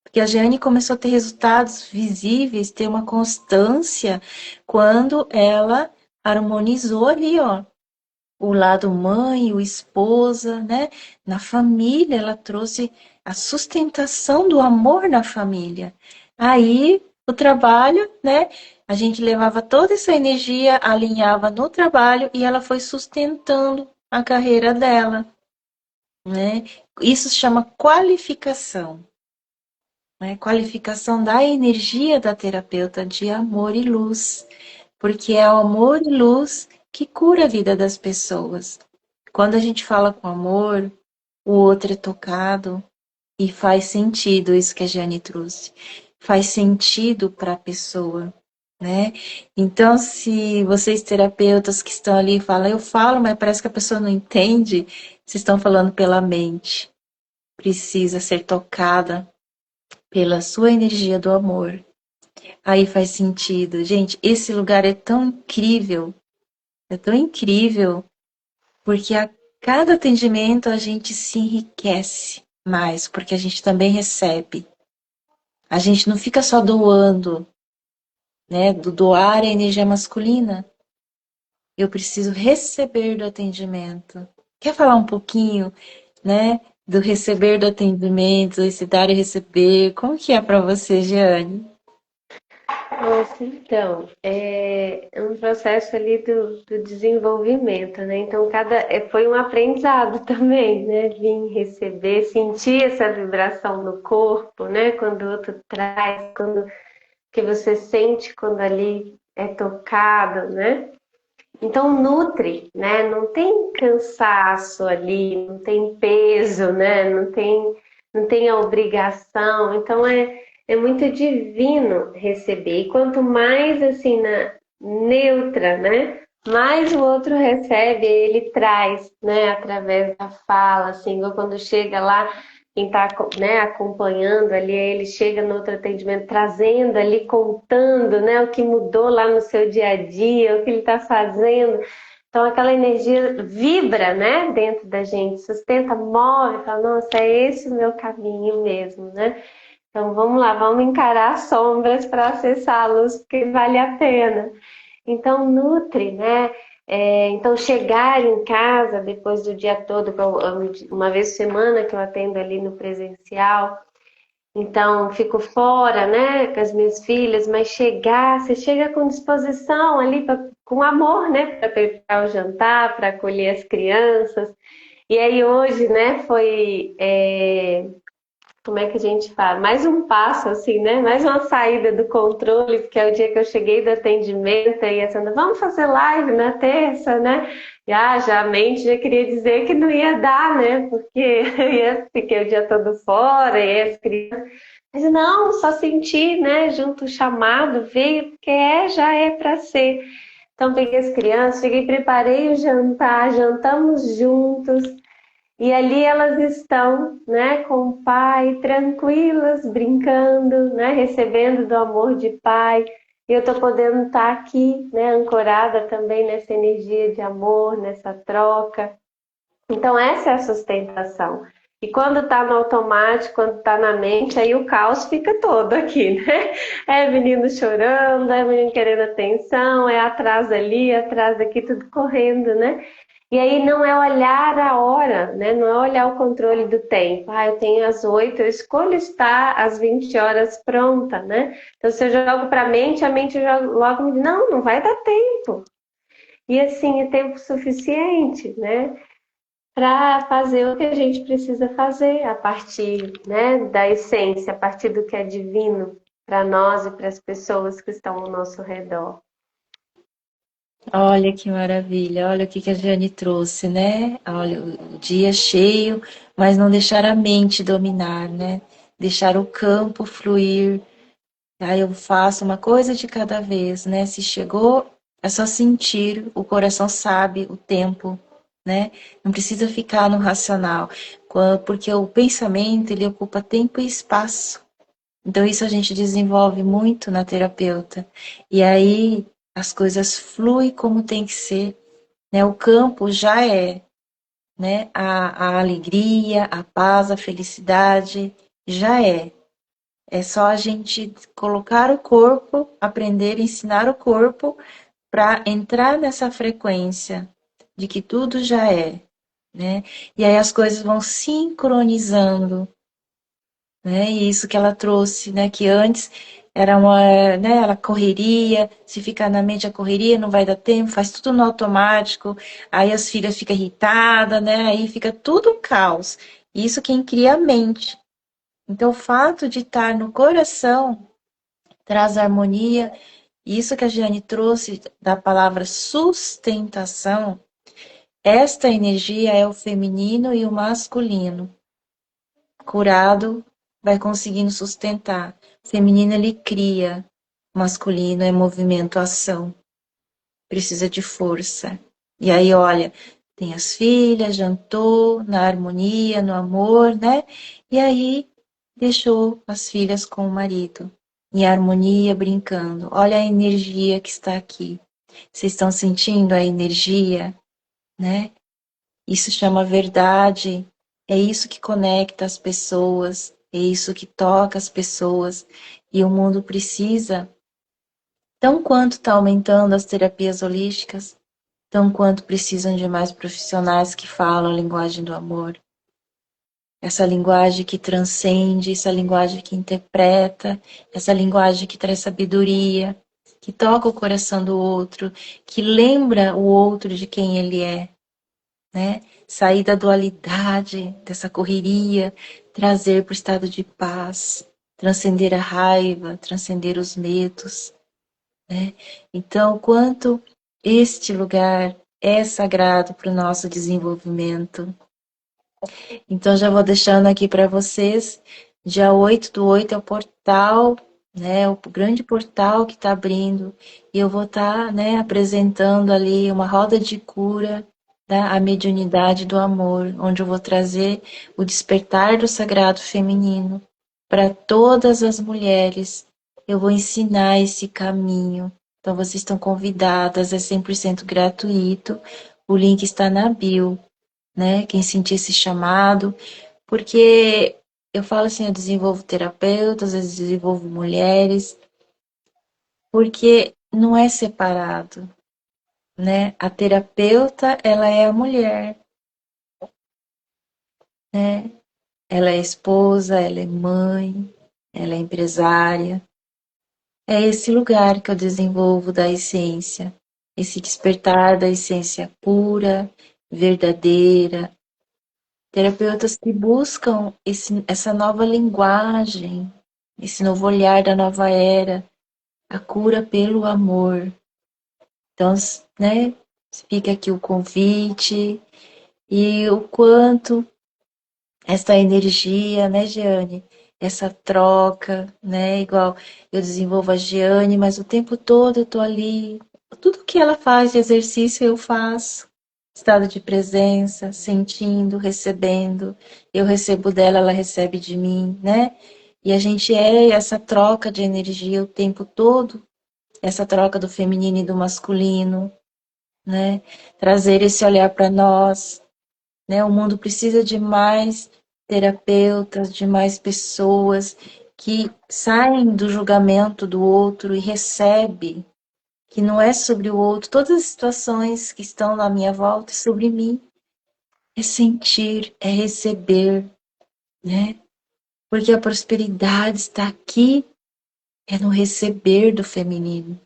porque a Jeane começou a ter resultados visíveis, ter uma constância quando ela harmonizou ali, ó, o lado mãe, o esposa, né? Na família, ela trouxe a sustentação do amor na família. Aí, o trabalho, né? A gente levava toda essa energia, alinhava no trabalho e ela foi sustentando a carreira dela, né? Isso se chama qualificação, né? Qualificação da energia da terapeuta de amor e luz, porque é o amor e luz que cura a vida das pessoas. Quando a gente fala com amor, o outro é tocado e faz sentido isso que a Jane trouxe. Faz sentido para a pessoa, né? Então, se vocês terapeutas que estão ali falam, eu falo, mas parece que a pessoa não entende, vocês estão falando pela mente. Precisa ser tocada pela sua energia do amor. Aí faz sentido. Gente, esse lugar é tão incrível, porque a cada atendimento a gente se enriquece mais, porque a gente também recebe. A gente não fica só doando, né? Do doar é energia masculina. Eu preciso receber do atendimento. Quer falar um pouquinho, né? Do receber do atendimento, esse dar e receber. Como que é para você, Jeane? Nossa, então, é um processo ali do desenvolvimento, né? Então, foi um aprendizado também, né? Vim receber, sentir essa vibração no corpo, né? Quando o outro traz, quando que você sente quando ali é tocado, né? Então, nutre, né? Não tem cansaço ali, não tem peso, né? Não tem a obrigação. Então, é muito divino receber. E quanto mais assim, neutra, né? Mais o outro recebe, ele traz, né? Através da fala, assim, ou quando chega lá, quem está, né, acompanhando ali, ele chega no outro atendimento, trazendo ali, contando, né? O que mudou lá no seu dia a dia, o que ele está fazendo. Então, aquela energia vibra, né? Dentro da gente, sustenta, move, fala, nossa, é esse o meu caminho mesmo, né? Então vamos lá, vamos encarar as sombras para acessar a luz, porque vale a pena. Então nutre, né? Então chegar em casa depois do dia todo, uma vez por semana que eu atendo ali no presencial, então fico fora, né, com as minhas filhas, mas você chega com disposição ali, com amor, né, para preparar o jantar, para acolher as crianças. E aí hoje, né, como é que a gente fala? Mais um passo, assim, né? Mais uma saída do controle, porque é o dia que eu cheguei do atendimento e a Sandra, vamos fazer live na terça, né? E já a mente já queria dizer que não ia dar, né? Porque fiquei o dia todo fora, e as crianças. Mas não, só senti, né? Junto o chamado, veio, porque já é para ser. Então peguei as crianças, cheguei, preparei o jantar, jantamos juntos. E ali elas estão, né, com o pai, tranquilas, brincando, né, recebendo do amor de pai. E eu estou podendo estar aqui, né, ancorada também nessa energia de amor, nessa troca. Então essa é a sustentação. E quando tá no automático, quando tá na mente, aí o caos fica todo aqui, né? É menino chorando, é menino querendo atenção, é atrás ali, atrás daqui, tudo correndo, né? E aí não é olhar a hora, né? Não é olhar o controle do tempo. Ah, eu tenho às 8, eu escolho estar às 20 horas pronta, né? Então, se eu jogo para a mente logo me diz, não, não vai dar tempo. E assim, é tempo suficiente, né? Para fazer o que a gente precisa fazer a partir, né, da essência, a partir do que é divino para nós e para as pessoas que estão ao nosso redor. Olha que maravilha, olha o que que a Jane trouxe, né? Olha, o dia cheio, mas não deixar a mente dominar, né? Deixar o campo fluir. Aí eu faço uma coisa de cada vez, né? Se chegou, é só sentir, o coração sabe o tempo, né? Não precisa ficar no racional, porque o pensamento, ele ocupa tempo e espaço. Então isso a gente desenvolve muito na terapeuta. E aí as coisas fluem como tem que ser, né? O campo já é, né? A alegria, a paz, a felicidade já é. É só a gente colocar o corpo, aprender, ensinar o corpo para entrar nessa frequência de que tudo já é, né? E aí as coisas vão sincronizando, né? E isso que ela trouxe, né? Que antes era uma, né? Ela correria, se ficar na mente a correria, não vai dar tempo, faz tudo no automático, aí as filhas ficam irritadas, né? Aí fica tudo um caos. Isso quem cria a mente. Então, o fato de estar no coração traz harmonia. Isso que a Giane trouxe da palavra sustentação, esta energia é o feminino e o masculino. Curado vai conseguindo sustentar. O feminino ele cria, o masculino é movimento, ação. Precisa de força. E aí, olha, tem as filhas, jantou na harmonia, no amor, né? E aí deixou as filhas com o marido, em harmonia, brincando. Olha a energia que está aqui. Vocês estão sentindo a energia, né? Isso chama verdade. É isso que conecta as pessoas, é isso que toca as pessoas. E o mundo precisa, tão quanto está aumentando as terapias holísticas, tão quanto precisam de mais profissionais que falam a linguagem do amor. Essa linguagem que transcende, essa linguagem que interpreta, essa linguagem que traz sabedoria, que toca o coração do outro, que lembra o outro de quem ele é, né? Sair da dualidade, dessa correria, trazer para o estado de paz, transcender a raiva, transcender os medos, né? Então, quanto este lugar é sagrado para o nosso desenvolvimento. Então, já vou deixando aqui para vocês, dia 8/8 é o portal, né? O grande portal que está abrindo, e eu vou estar, né, apresentando ali uma roda de cura, da a mediunidade do amor, onde eu vou trazer o despertar do sagrado feminino para todas as mulheres. Eu vou ensinar esse caminho. Então, vocês estão convidadas, é 100% gratuito. O link está na bio, né? Quem sentir esse chamado, porque eu falo assim, eu desenvolvo terapeutas, eu desenvolvo mulheres, porque não é separado, né? A terapeuta, ela é a mulher, né? Ela é esposa, ela é mãe, ela é empresária. É esse lugar que eu desenvolvo da essência, esse despertar da essência pura, verdadeira. Terapeutas que buscam essa nova linguagem, esse novo olhar da nova era, a cura pelo amor. Então, né, fica aqui o convite e o quanto essa energia, né, Giane? Essa troca, né? Igual eu desenvolvo a Giane, mas o tempo todo eu tô ali. Tudo que ela faz de exercício eu faço. Estado de presença, sentindo, recebendo. Eu recebo dela, ela recebe de mim, né? E a gente é essa troca de energia o tempo todo, essa troca do feminino e do masculino, né? Trazer esse olhar para nós, né? O mundo precisa de mais terapeutas, demais pessoas que saem do julgamento do outro e recebem que não é sobre o outro, todas as situações que estão na minha volta é sobre mim, é sentir, é receber, né? Porque a prosperidade está aqui, é no receber do feminino.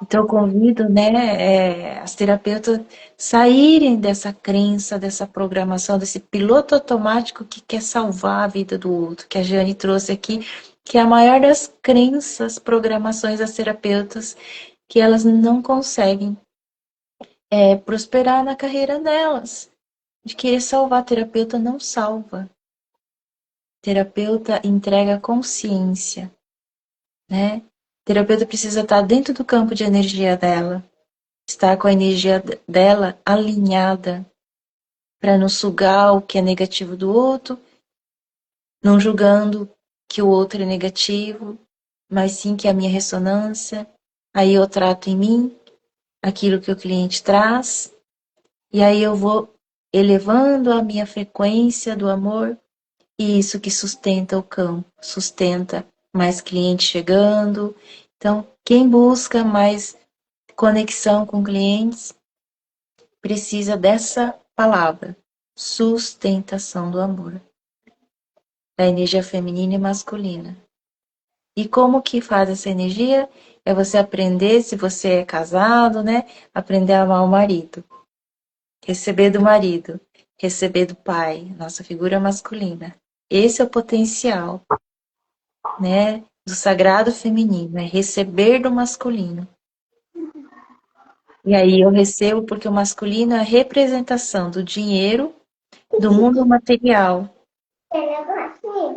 Então, eu convido, né, as terapeutas saírem dessa crença, dessa programação, desse piloto automático que quer salvar a vida do outro, que a Jane trouxe aqui, que é a maior das crenças, programações das terapeutas, que elas não conseguem prosperar na carreira delas. De querer salvar, terapeuta não salva. Terapeuta entrega consciência, né? Terapeuta precisa estar dentro do campo de energia dela, estar com a energia dela alinhada para não sugar o que é negativo do outro, não julgando que o outro é negativo, mas sim que é a minha ressonância. Aí eu trato em mim aquilo que o cliente traz, e aí eu vou elevando a minha frequência do amor, e isso que sustenta o campo, sustenta mais clientes chegando. Então, quem busca mais conexão com clientes precisa dessa palavra, sustentação do amor, da energia feminina e masculina. E como que faz essa energia? É você aprender, se você é casado, né? Aprender a amar o marido, receber do marido, receber do pai, nossa figura masculina. Esse é o potencial, né? Do sagrado feminino, é receber do masculino. E aí eu recebo porque o masculino é a representação do dinheiro, do mundo material.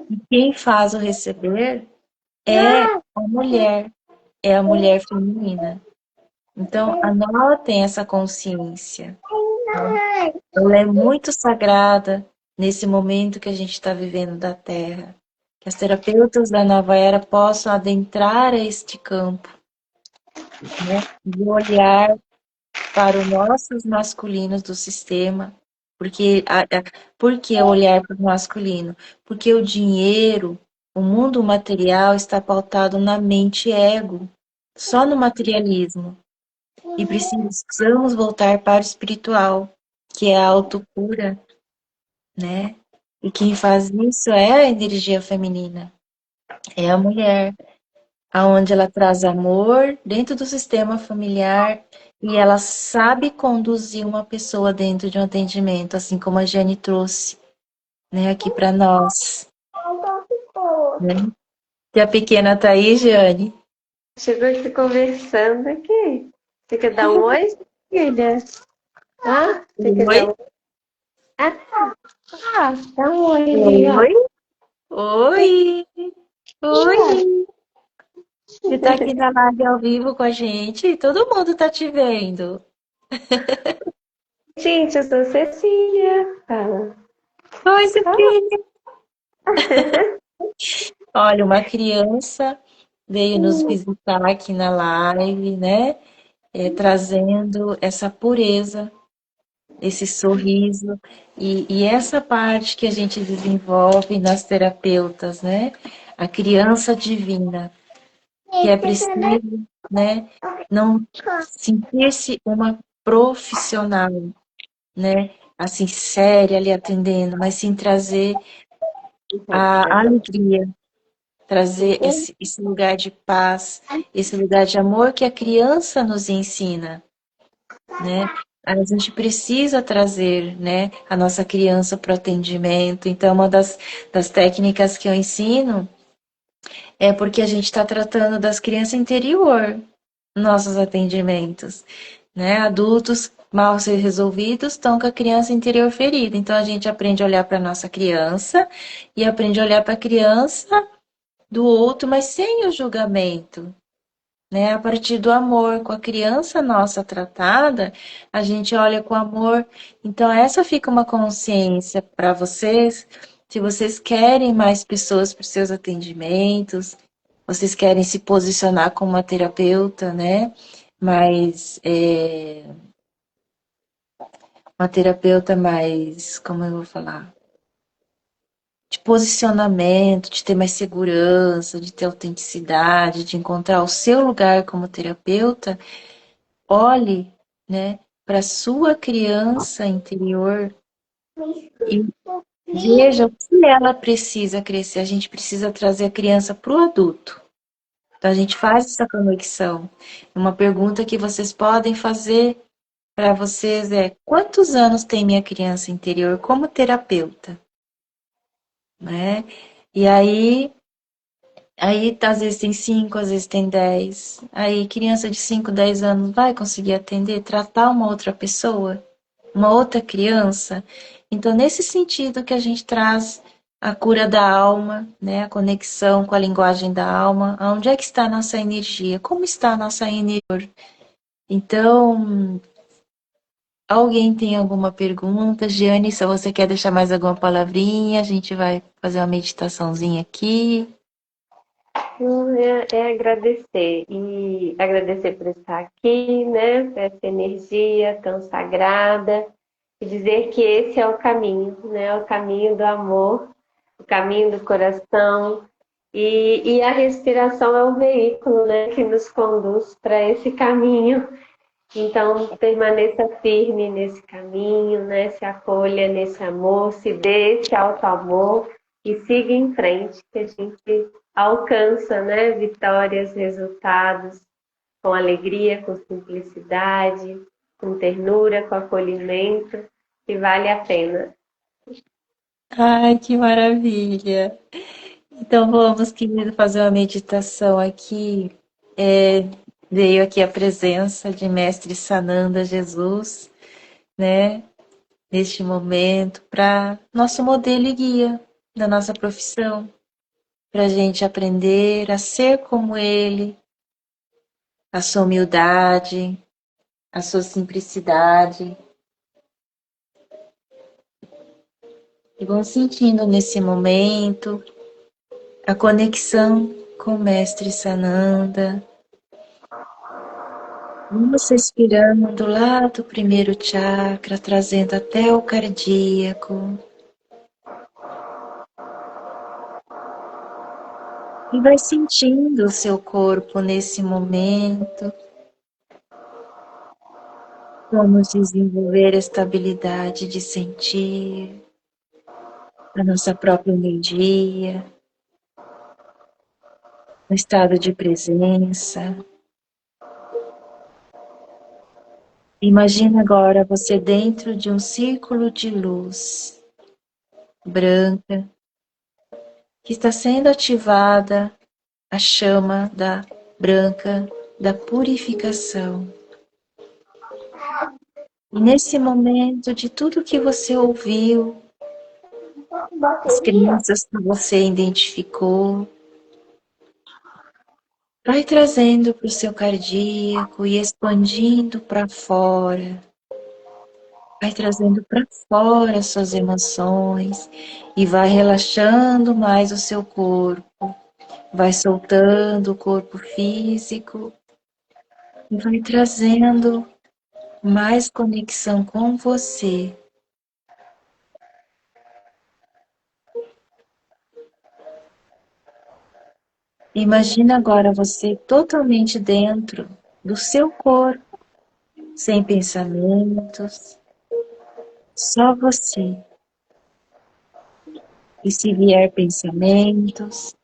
E quem faz o receber é a mulher feminina. Então, anotem essa consciência, né? Ela é muito sagrada nesse momento que a gente está vivendo da Terra. Que as terapeutas da nova era possam adentrar a este campo, né? De olhar para os nossos masculinos do sistema. Por que olhar para o masculino? Porque o dinheiro, o mundo material está pautado na mente ego, só no materialismo. E precisamos voltar para o espiritual, que é a autocura, né? E quem faz isso é a energia feminina, é a mulher, aonde ela traz amor dentro do sistema familiar e ela sabe conduzir uma pessoa dentro de um atendimento, assim como a Jane trouxe, né, aqui para nós, né? E a pequena tá aí, Jane? Chegou aqui conversando aqui. Você quer dar um oi, filha? Ah, você quer Oi? dar um oi? Dá um oi ali, ó. Oi? Oi? Oi? Você tá aqui na live ao vivo com a gente? Todo mundo tá te vendo. Gente, eu sou Cecília. Fala. Oi, Fala. Cecília. Olha, uma criança veio nos visitar aqui na live, né? Trazendo essa pureza, esse sorriso e essa parte que a gente desenvolve nas terapeutas, né? A criança divina, que é preciso, né? Não sentir-se uma profissional, né? Assim, séria ali atendendo, mas sim trazer a alegria, trazer esse lugar de paz, esse lugar de amor que a criança nos ensina, né? A gente precisa trazer, né, a nossa criança para o atendimento. Então, uma das técnicas que eu ensino é porque a gente está tratando das crianças interior, nossos atendimentos, né? Adultos mal ser resolvidos estão com a criança interior ferida. Então, a gente aprende a olhar para a nossa criança e aprende a olhar para a criança do outro, mas sem o julgamento, né? A partir do amor, com a criança nossa tratada, a gente olha com amor. Então, essa fica uma consciência para vocês, se vocês querem mais pessoas para os seus atendimentos, vocês querem se posicionar como uma terapeuta, né? Mas uma terapeuta mais, como eu vou falar? de posicionamento, de ter mais segurança, de ter autenticidade, de encontrar o seu lugar como terapeuta, olhe, né, para sua criança interior e veja o que ela precisa crescer. A gente precisa trazer a criança para o adulto. Então a gente faz essa conexão. Uma pergunta que vocês podem fazer para vocês é: quantos anos tem minha criança interior como terapeuta? Né? E aí às vezes tem 5, às vezes tem 10. Aí criança de 5, 10 anos vai conseguir atender, tratar uma outra pessoa, uma outra criança. Então, nesse sentido que a gente traz a cura da alma, né? A conexão com a linguagem da alma, onde é que está a nossa energia? Como está a nossa energia? Então, alguém tem alguma pergunta? Giane, se você quer deixar mais alguma palavrinha, a gente vai fazer uma meditaçãozinha aqui. É agradecer e agradecer por estar aqui, né? Por essa energia tão sagrada e dizer que esse é o caminho, né? O caminho do amor, o caminho do coração e a respiração é o veículo, né? Que nos conduz para esse caminho. Então permaneça firme nesse caminho, né? Se acolha nesse amor, se dê esse auto-amor e siga em frente, que a gente alcança, né, vitórias, resultados com alegria, com simplicidade, com ternura, com acolhimento, que vale a pena. Ai, que maravilha! Então vamos, querido, fazer uma meditação aqui. Veio aqui a presença de Mestre Sananda Jesus, né? Neste momento, para nosso modelo e guia da nossa profissão, para a gente aprender a ser como ele, a sua humildade, a sua simplicidade. E vão sentindo nesse momento a conexão com o Mestre Sananda. Vamos respirando lá do primeiro chakra, trazendo até o cardíaco. E vai sentindo o seu corpo nesse momento. Vamos desenvolver a estabilidade de sentir a nossa própria energia, no estado de presença. Imagina agora você dentro de um círculo de luz branca que está sendo ativada a chama da branca da purificação. E nesse momento de tudo que você ouviu, as crenças que você identificou, vai trazendo para o seu cardíaco e expandindo para fora. Vai trazendo para fora as suas emoções e vai relaxando mais o seu corpo. Vai soltando o corpo físico e vai trazendo mais conexão com você. Imagina agora você totalmente dentro do seu corpo, sem pensamentos, só você. E se vier pensamentos,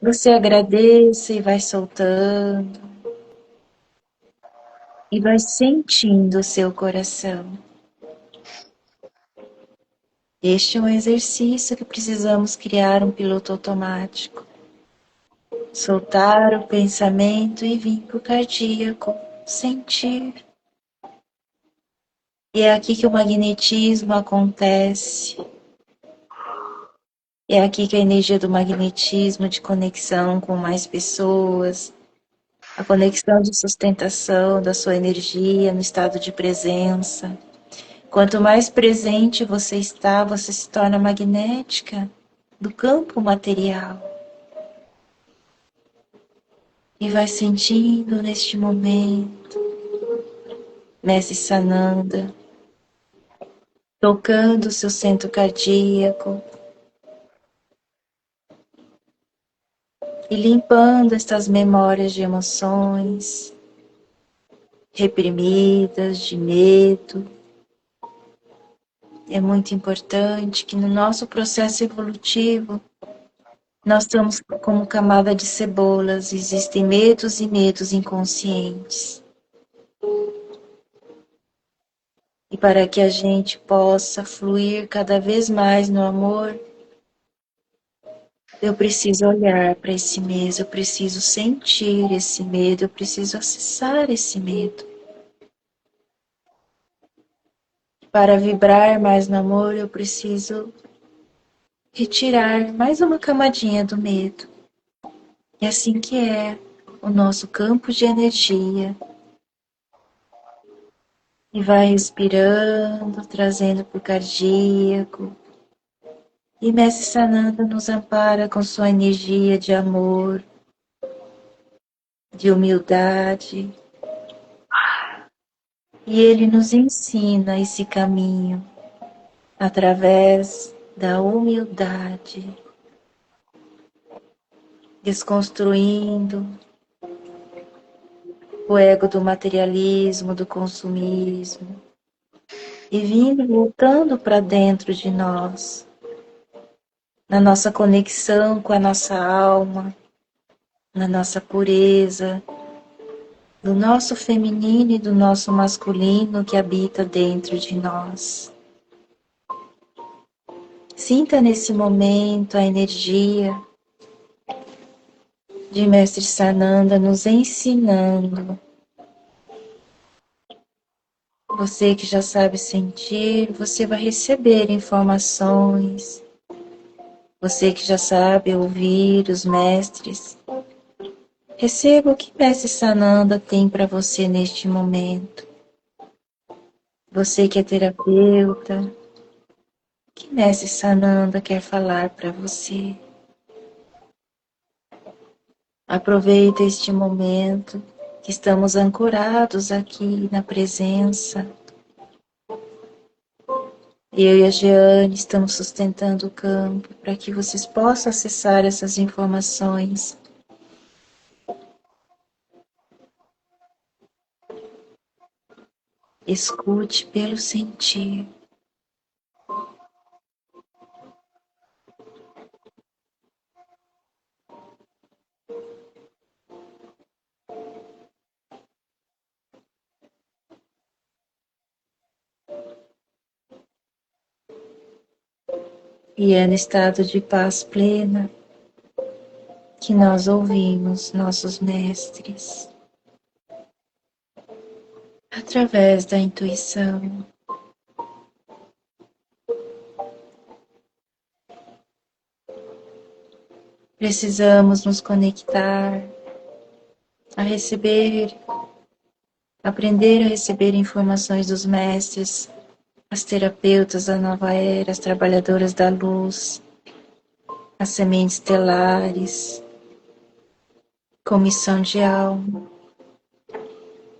você agradece e vai soltando. E vai sentindo o seu coração. Este é um exercício que precisamos criar um piloto automático. Soltar o pensamento e vir para o cardíaco, sentir. E é aqui que o magnetismo acontece. É aqui que a energia do magnetismo de conexão com mais pessoas, a conexão de sustentação da sua energia no estado de presença. Quanto mais presente você está, você se torna magnética do campo material. E vai sentindo neste momento, Mestre Sananda, tocando o seu centro cardíaco, e limpando estas memórias de emoções reprimidas, de medo. É muito importante que no nosso processo evolutivo nós estamos como camada de cebolas, existem medos e medos inconscientes. E para que a gente possa fluir cada vez mais no amor, eu preciso olhar para esse medo, eu preciso sentir esse medo, eu preciso acessar esse medo. Para vibrar mais no amor, eu preciso retirar mais uma camadinha do medo. É assim que é o nosso campo de energia. E vai respirando, trazendo para o cardíaco. E Mestre Sananda nos ampara com sua energia de amor, de humildade. E ele nos ensina esse caminho através da humildade, desconstruindo o ego do materialismo, do consumismo, e vindo, voltando para dentro de nós, na nossa conexão com a nossa alma, na nossa pureza, do nosso feminino e do nosso masculino que habita dentro de nós. Sinta nesse momento a energia de Mestre Sananda nos ensinando. Você que já sabe sentir, você vai receber informações. Você que já sabe ouvir os mestres, receba o que Mestre Sananda tem para você neste momento. Você que é terapeuta, o que Mestre Sananda quer falar para você? Aproveita este momento que estamos ancorados aqui na presença. Eu e a Jeane estamos sustentando o campo para que vocês possam acessar essas informações. Escute pelo sentir. E é no estado de paz plena que nós ouvimos nossos mestres através da intuição. Precisamos nos conectar a receber, aprender a receber informações dos mestres, as terapeutas da nova era, as trabalhadoras da luz, as sementes estelares, com missão de alma,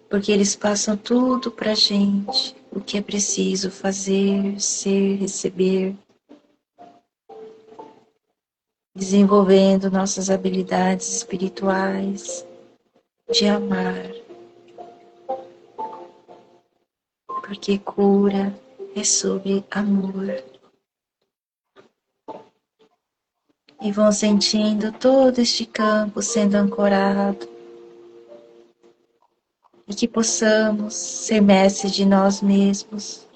porque eles passam tudo pra gente, o que é preciso fazer, ser, receber, desenvolvendo nossas habilidades espirituais de amar, porque cura é sobre amor. E vão sentindo todo este campo sendo ancorado, e que possamos ser mestres de nós mesmos,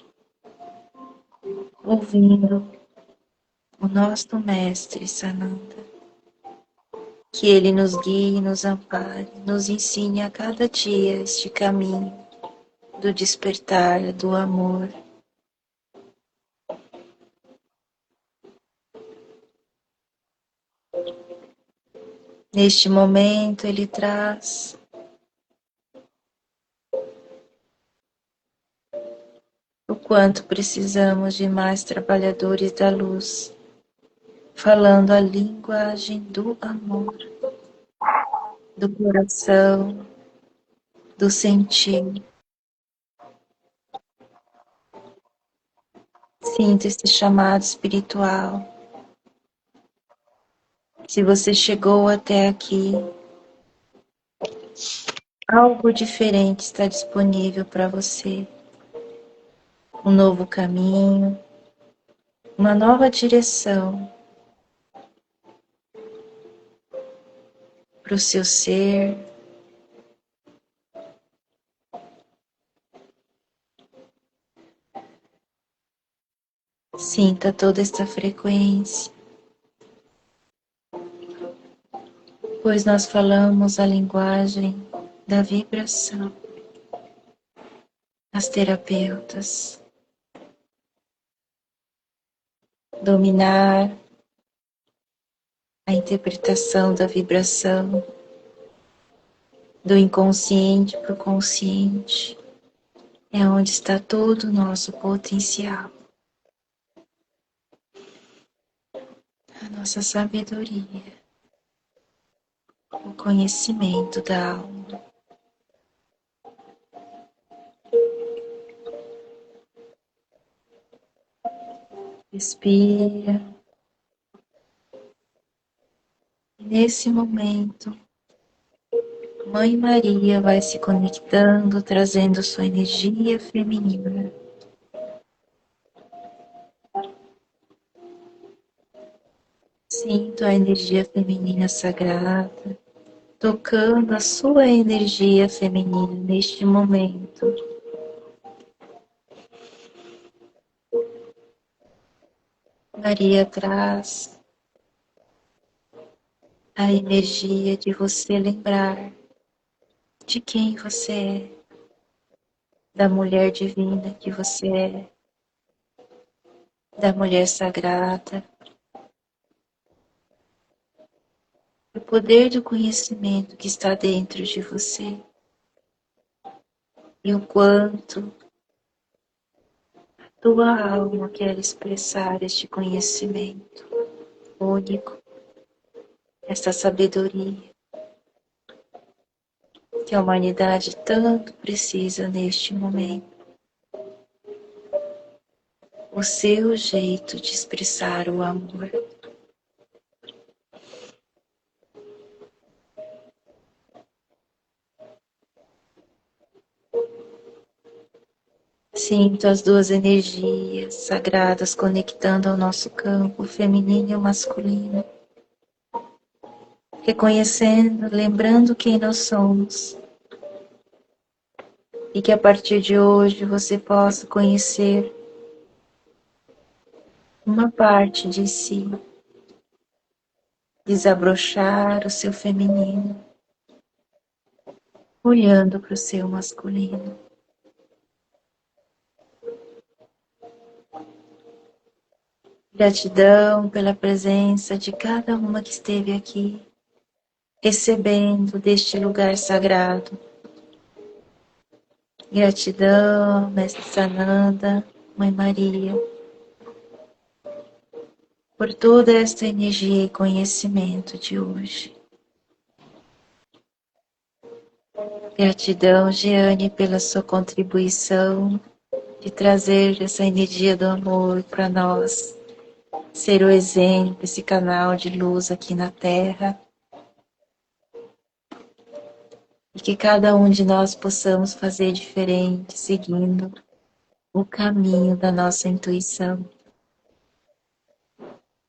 ouvindo o nosso mestre Sananda. Que ele nos guie, nos ampare, nos ensine a cada dia este caminho do despertar, do amor. Neste momento ele traz o quanto precisamos de mais trabalhadores da luz, falando a linguagem do amor, do coração, do sentir. Sinta esse chamado espiritual Se você chegou até aqui, algo diferente está disponível para você. Um novo caminho, uma nova direção para o seu ser. Sinta toda esta frequência, pois nós falamos a linguagem da vibração. As terapeutas dominar a interpretação da vibração do inconsciente para o consciente é onde está todo o nosso potencial, a nossa sabedoria, o conhecimento da alma. Respira. E nesse momento, Mãe Maria vai se conectando, trazendo sua energia feminina. Sinto a energia feminina sagrada, tocando a sua energia feminina neste momento. Maria traz a energia de você lembrar de quem você é, da mulher divina que você é, da mulher sagrada. O poder do conhecimento que está dentro de você e o quanto tua alma quer expressar este conhecimento único, esta sabedoria que a humanidade tanto precisa neste momento. O seu jeito de expressar o amor. Sinto as duas energias sagradas conectando ao nosso campo feminino e o masculino. Reconhecendo, lembrando quem nós somos. E que a partir de hoje você possa conhecer uma parte de si. Desabrochar o seu feminino. Olhando para o seu masculino. Gratidão pela presença de cada uma que esteve aqui, recebendo deste lugar sagrado. Gratidão, Mestre Sananda, Mãe Maria, por toda esta energia e conhecimento de hoje. Gratidão, Jeane, pela sua contribuição de trazer essa energia do amor para nós, ser o exemplo, esse canal de luz aqui na Terra. E que cada um de nós possamos fazer diferente, seguindo o caminho da nossa intuição.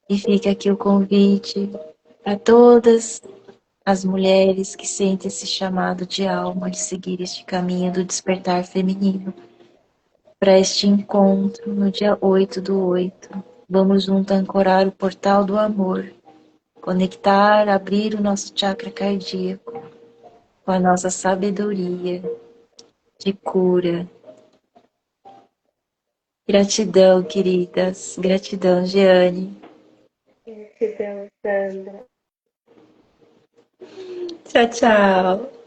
E fica aqui o convite para todas as mulheres que sentem esse chamado de alma de seguir este caminho do despertar feminino. Para este encontro no dia 8/8. Vamos juntos ancorar o portal do amor, conectar, abrir o nosso chakra cardíaco com a nossa sabedoria de cura. Gratidão, queridas. Gratidão, Jeane. Gratidão, Sandra. Tchau, tchau.